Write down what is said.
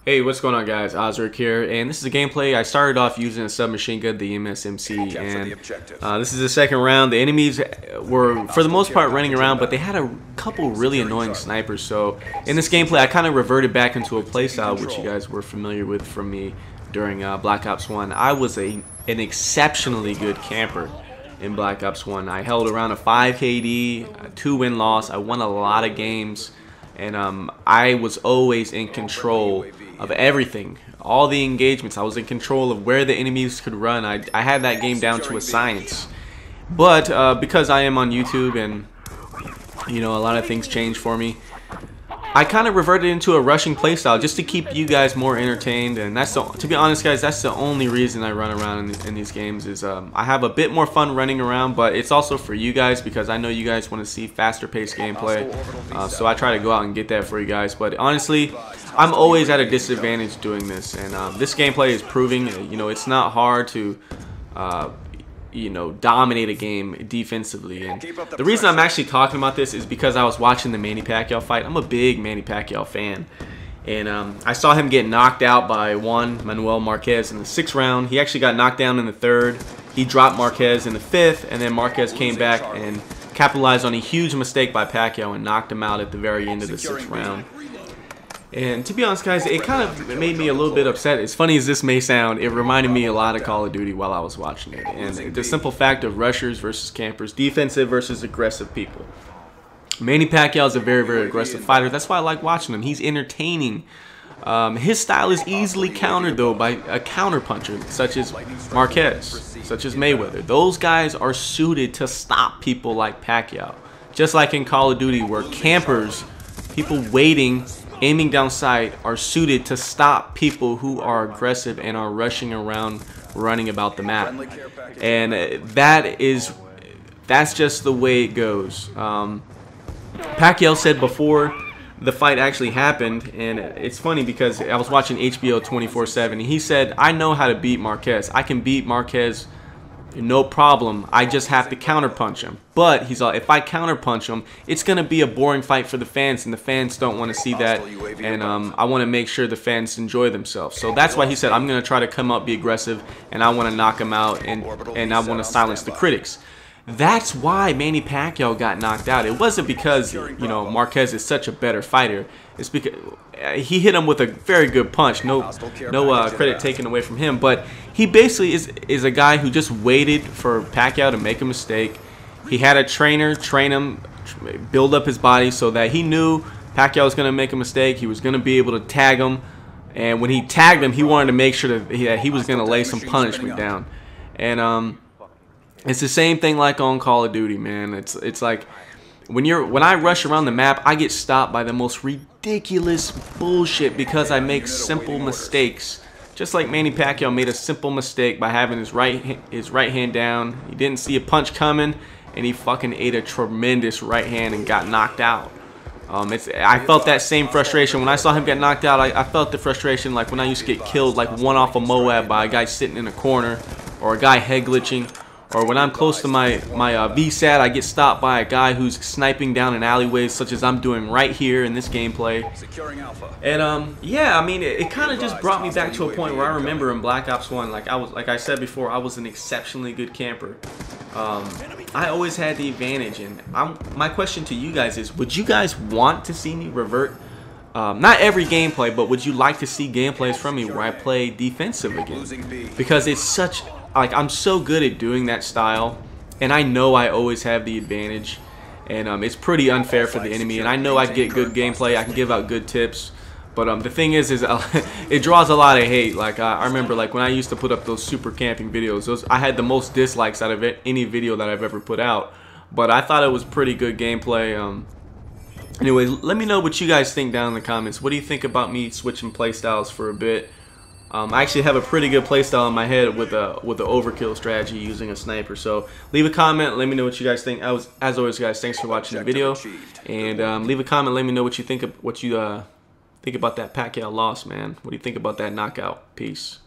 Hey, what's going on, guys? Ozric here, and this is a gameplay. I started off using a submachine gun, the MSMC, and this is the second round. The enemies were, for the most part, running around, but they had a couple really annoying snipers. So in this gameplay, I kind of reverted back into a playstyle, which you guys were familiar with from me during Black Ops 1. I was an exceptionally good camper in Black Ops 1. I held around a 5 KD, a 2 win-loss. I won a lot of games. And I was always in control of everything, all the engagements. I was in control of where the enemies could run. I had that game down to a science. But because I am on YouTube and, you know, a lot of things change for me, I kind of reverted into a rushing playstyle just to keep you guys more entertained. And that's to be honest, guys, that's the only reason I run around in these games is I have a bit more fun running around, but it's also for you guys because I know you guys want to see faster paced gameplay. So I try to go out and get that for you guys. But honestly, I'm always at a disadvantage doing this, and this gameplay is proving, you know, it's not hard to you know, dominate a game defensively. And the reason I'm actually talking about this is because I was watching the Manny Pacquiao fight. I'm a big Manny Pacquiao fan, and I saw him get knocked out by Manuel Marquez in the 6th round. He actually got knocked down in the 3rd. He dropped Marquez in the 5th, and then Marquez came back and capitalized on a huge mistake by Pacquiao and knocked him out at the very end of the 6th round. And to be honest, guys, it kind of made me a little bit upset. As funny as this may sound, it reminded me a lot of Call of Duty while I was watching it. And the simple fact of rushers versus campers, defensive versus aggressive people. Manny Pacquiao is a very, very aggressive fighter. That's why I like watching him. He's entertaining. His style is easily countered, though, by a counterpuncher, such as Marquez, such as Mayweather. Those guys are suited to stop people like Pacquiao. Just like in Call of Duty, where campers, people waiting, aiming down sight, are suited to stop people who are aggressive and are rushing around, running about the map. And that's just the way it goes. Pacquiao said before the fight actually happened, and it's funny because I was watching HBO 24/7, and he said, I know how to beat Marquez. I can beat Marquez no problem. I just have to counterpunch him. But he's like, if I counterpunch him, it's going to be a boring fight for the fans, and the fans don't want to see that. And I want to make sure the fans enjoy themselves. So that's why he said, I'm going to try to come up, be aggressive, and I want to knock him out, and I want to silence the critics. That's why Manny Pacquiao got knocked out. It wasn't because, you know, Marquez is such a better fighter. It's because he hit him with a very good punch. No credit taken away from him. But he basically is a guy who just waited for Pacquiao to make a mistake. He had a trainer train him, build up his body so that he knew Pacquiao was going to make a mistake. He was going to be able to tag him. And when he tagged him, he wanted to make sure that he was going to lay some punishment down. And it's the same thing like on Call of Duty, man. It's like when I rush around the map, I get stopped by the most ridiculous bullshit because I make simple mistakes. Just like Manny Pacquiao made a simple mistake by having his right hand down. He didn't see a punch coming, and he fucking ate a tremendous right hand and got knocked out. I felt that same frustration when I saw him get knocked out. I felt the frustration like when I used to get killed, like one off of Moab by a guy sitting in a corner, or a guy head glitching. Or when I'm close to my VSAT, I get stopped by a guy who's sniping down in alleyways, such as I'm doing right here in this gameplay. And yeah, I mean, it kind of just brought me back to a point where I remember in Black Ops 1, like I said before, I was an exceptionally good camper. I always had the advantage, and my question to you guys is, would you guys want to see me revert? Not every gameplay, but would you like to see gameplays from me where I play defensive again? Because it's such, like, I'm so good at doing that style, and I know I always have the advantage, and it's pretty unfair for the enemy, and I know I get good gameplay, I can give out good tips, but the thing is it draws a lot of hate. Like I remember, like when I used to put up those super camping videos, I had the most dislikes out of any video that I've ever put out, but I thought it was pretty good gameplay. Anyway, let me know what you guys think down in the comments. What do you think about me switching playstyles for a bit? I actually have a pretty good playstyle in my head with the overkill strategy using a sniper. So leave a comment. Let me know what you guys think. As always, guys, thanks for watching the video. And leave a comment. Let me know what you think about that Pacquiao loss, man. What do you think about that knockout? Peace.